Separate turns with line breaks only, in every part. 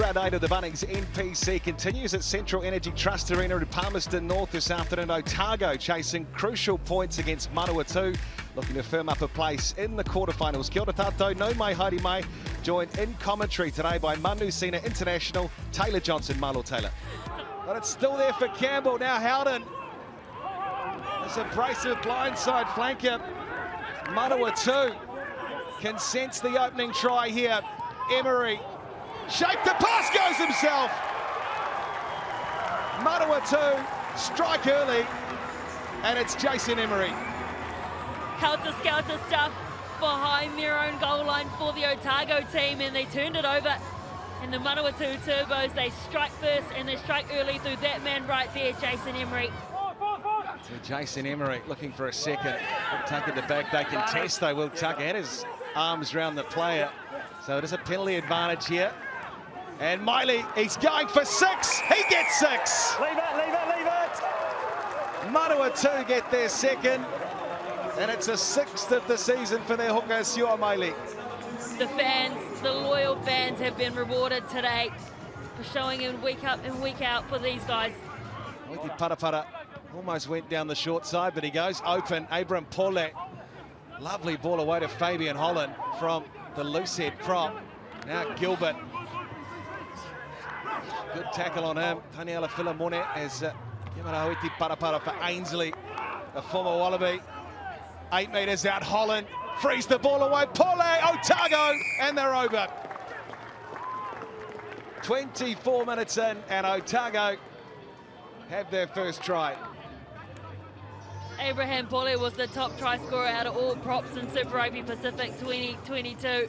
Round 8 of the Bunnings NPC continues at Central Energy Trust Arena in Palmerston North this afternoon. Otago chasing crucial points against Manawatu, looking to firm up a place in the quarterfinals. Kia ora tātou, no mai haere mai, joined in commentary today by Manawatu International, Taylor Johnson. Malo Taylor. But it's still there for Campbell. Now Howden. This abrasive blindside flanker. Manawatu can sense the opening try here. Emery. Shake the pass, goes himself. Manawatu strike early, and it's Jason Emery.
Helter-skelter stuff behind their own goal line for the Otago team, and they turned it over. And the Manawatu Turbos, they strike first and they strike early through that man right there, Jason Emery.
So Jason Emery looking for a second. Will Tucker the back. They contest though. Will Tucker had his arms around the player. So it is a penalty advantage here. And Miley, he's going for 6. He gets 6.
Leave it, leave it, leave it.
Manawatu get their second. And it's a 6th of the season for their hooker, Siua Miley.
The fans, the loyal fans have been rewarded today for showing in week up and week out for these guys.
Oiti Parapara almost went down the short side, but he goes open. Abram Pole. Lovely ball away to Fabian Holland from the loose head prop. Now Gilbert. Good tackle on him. Taniela Filamone as Oiti Parapara for Ainsley, the former Wallaby. 8 metres out, Holland frees the ball away. Pole, Otago, and they're over. 24 minutes in, and Otago have their first try.
Abraham Pole was the top try scorer out of all props in Super Rugby Pacific 2022.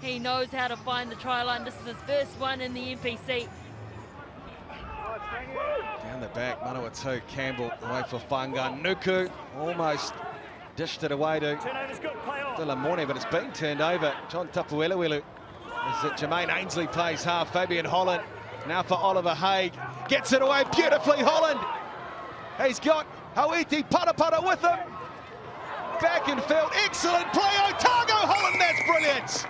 He knows how to find the try line. This is his first one in the NPC.
Down the back, Manawatu, Campbell away for Whangan. Nuku almost dished it away to Filamone, but it's been turned over. John Tapuelewelu as Jermaine Ainsley plays half. Fabian Holland now for Oliver Haig. Gets it away beautifully, Holland. He's got Oiti Parapara with him. Back in field, excellent play, Otago, Holland, that's brilliant.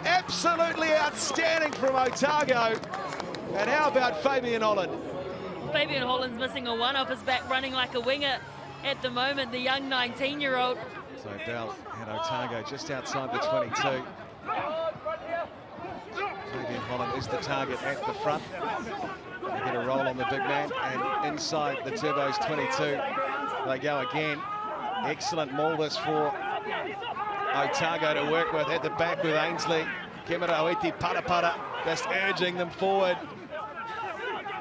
Absolutely outstanding from Otago. And how about Fabian Holland?
Fabian Holland's missing a one off his back, running like a winger at the moment, the young 19-year-old.
So Bell and Otago just outside the 22. Fabian Holland is the target at the front. They get a roll on the big man, and inside the Turbos 22, they go again. Excellent maul this for Otago to work with at the back with Ainsley. Kemera Oiti Parapara just urging them forward.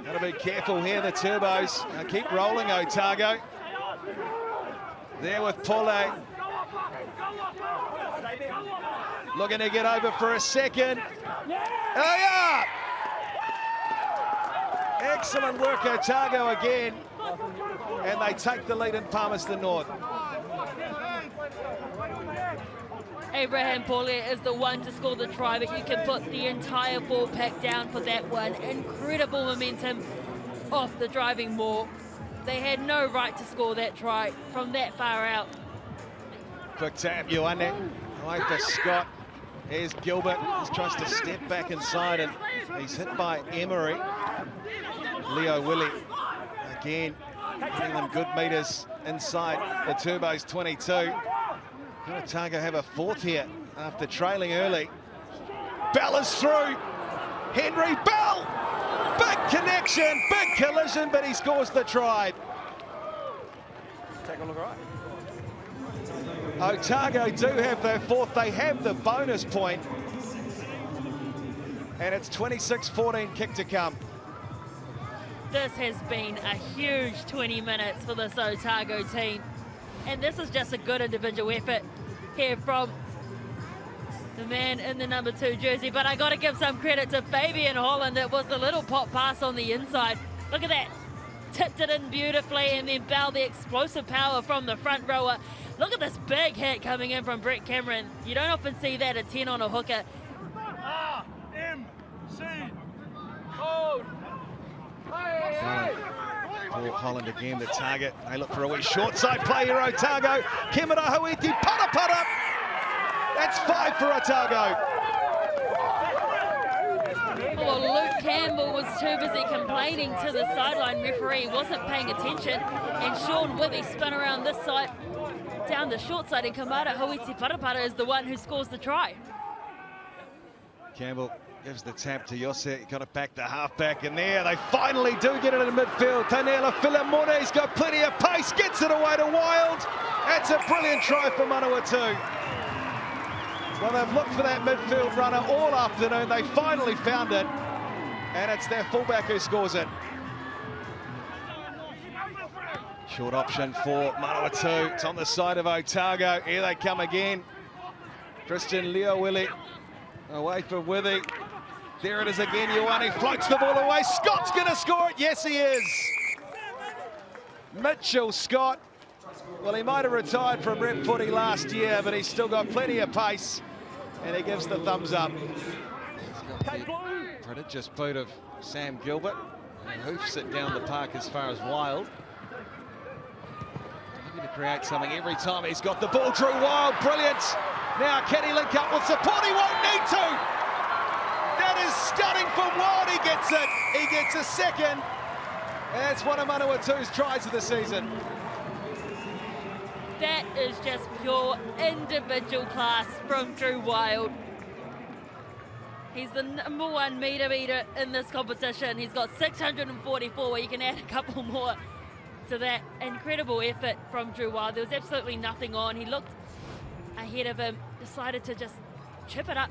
Got to be careful here, the Turbos. Now keep rolling, Otago. There with Pole. Looking to get over for a second. Oh yeah! Excellent work, Otago again. And they take the lead in Palmerston North.
Abraham Pole is the one to score the try, but you can put the entire ball pack down for that one. Incredible momentum off the driving maul. They had no right to score that try from that far out.
Quick tap, Ioane. Away for Scott. Here's Gilbert. He tries to step back inside, and he's hit by Emery. Leo Willie again, giving them good meters inside the Turbos 22. Otago have a 4th here after trailing early. Bell is through. Henry Bell. Big connection, big collision, but he scores the try.
Take a look right.
Otago do have their 4th. They have the bonus point. And it's 26-14 kick to come.
This has been a huge 20 minutes for this Otago team. And this is just a good individual effort here from the man in the number 2 jersey. But I got to give some credit to Fabian Holland. It was the little pop pass on the inside. Look at that. Tipped it in beautifully, and then Bell, the explosive power from the front rower. Look at this big hit coming in from Brett Cameron. You don't often see that, a 10 on a hooker.
NPC.
Paul Holland again, the target. They look for a wee short side play here, Otago. Kemera Oiti Parapara. That's 5 for Otago.
Campbell was too busy complaining to the sideline referee, he wasn't paying attention, and Sean Withy spun around this side, down the short side, and Kamara Huiti Parapara is the one who scores the try.
Campbell gives the tap to Yose, got it back to halfback, and there they finally do get it in midfield. Tanela Filamone, he's got plenty of pace, gets it away to Wild. That's a brilliant try for Manawatu. Well, they've looked for that midfield runner all afternoon. They finally found it, and it's their fullback who scores it. Short option for Manawatu. It's on the side of Otago. Here they come again. Christian Leowilli away from Withy. There it is again. Ioane floats the ball away. Scott's going to score it. Yes, he is. Mitchell Scott. Well, he might have retired from rep footy last year, but he's still got plenty of pace, and he gives the thumbs up. He's got the prodigious boot of Sam Gilbert, and hoofs it down the park as far as Wild. Looking to create something every time he's got the ball. Drew Wild, brilliant. Now can he link up with support? He won't need to. That is stunning from Wild. He gets it. He gets a second. And it's one of Manawatu's tries of the season.
That is just pure individual class from Drew Wild. He's the #1 meter in this competition. He's got 644, where you can add a couple more to that. Incredible effort from Drew Wild. There was absolutely nothing on. He looked ahead of him, decided to just chip it up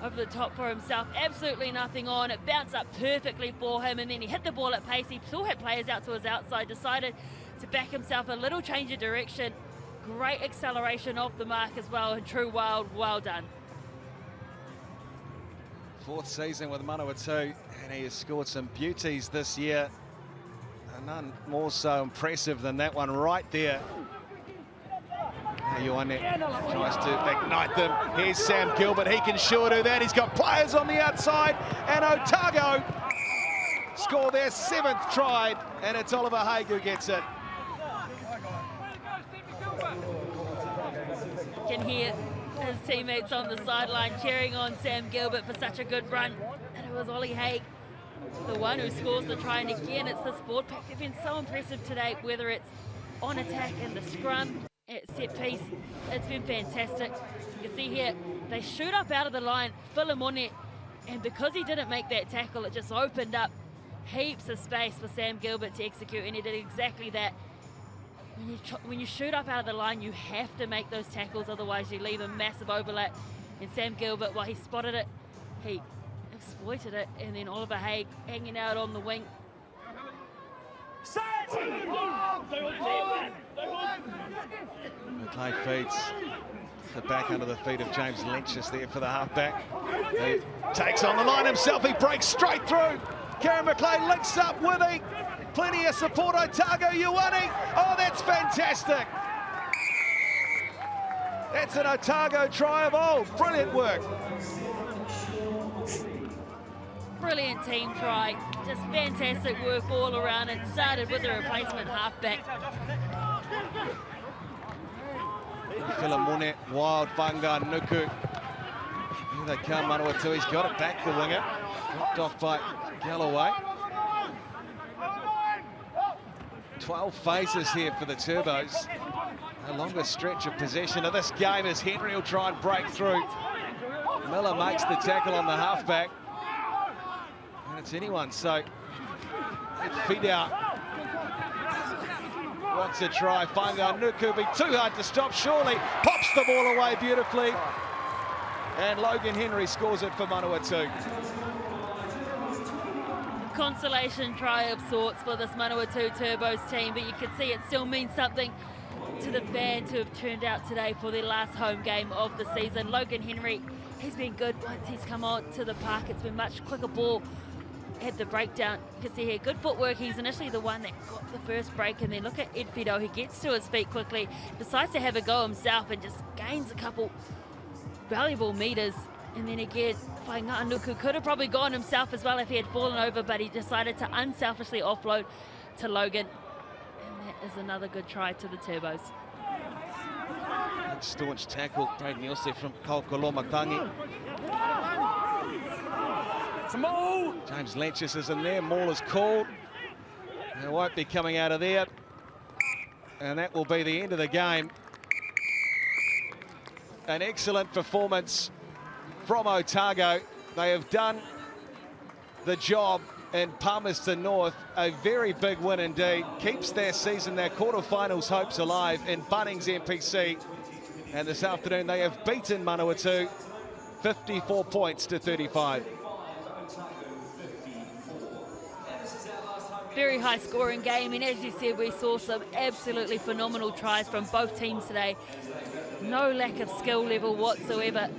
over the top for himself. Absolutely nothing on. It bounced up perfectly for him, and then he hit the ball at pace. He still had players out to his outside, decided to back himself a little change of direction. Great acceleration off the mark as well, and Drew Wild, well done.
Fourth season with Manawatu, and he has scored some beauties this year. And none more so impressive than that one right there. Ioane tries to ignite them. Here's Sam Gilbert, he can sure do that. He's got players on the outside, and Otago score their 7th try, and it's Oliver Haig who gets it.
Can hear his teammates on the sideline cheering on Sam Gilbert for such a good run. And it was Ollie Haig, the one who scores the try. And again, it's the sport pack. They've been so impressive today, whether it's on attack in the scrum, at set piece. It's been fantastic. You can see here, they shoot up out of the line, Filamone, and because he didn't make that tackle, it just opened up heaps of space for Sam Gilbert to execute, and he did exactly that. When you shoot up out of the line, you have to make those tackles, otherwise you leave a massive overlap. And Sam Gilbert, while he spotted it, he exploited it, and then Oliver Haig hanging out on the wing.
McLean feeds the back under the feet of James Lynch there for the halfback. He takes on the line himself, he breaks straight through. Karen McLean links up with him. Plenty of support, Otago, Ioane. Oh, that's fantastic. That's an Otago try of old. Brilliant work.
Brilliant team try. Just fantastic work all around. It started with the replacement halfback.
Filamone, Wild, Whanga, Nuku. Here they come, Manawatu. He's got it back, the winger. Dropped off by Galloway. 12 phases here for the Turbos. A longer stretch of possession of this game as Henry will try and break through. Miller makes the tackle on the halfback. And it's anyone, so feet out. Wants a try. Whanga Nuku be too hard to stop, surely. Pops the ball away beautifully. And Logan Henry scores it for Manawatu.
Consolation try of sorts for this Manawatu Turbos team, but you can see it still means something to the fans who have turned out today for their last home game of the season. Logan Henry, he's been good once he's come on to the park. It's been much quicker ball at the breakdown. You can see here, good footwork. He's initially the one that got the first break, and then look at Ed Fido, who gets to his feet quickly, decides to have a go himself and just gains a couple valuable meters. And then again, Whanga Nuku could have probably gone himself as well if he had fallen over, but he decided to unselfishly offload to Logan. And that is another good try to the Turbos.
Good staunch tackle, Braden Yosef from Kaukolomatangi. James Lenches is in there. Maul is called. They won't be coming out of there. And that will be the end of the game. An excellent performance from Otago. They have done the job in Palmerston North. A very big win indeed. Keeps their season, their quarterfinals hopes alive in Bunnings NPC. And this afternoon they have beaten Manawatu 54 points to 35.
Very high scoring game, and as you said, we saw some absolutely phenomenal tries from both teams today. No lack of skill level whatsoever.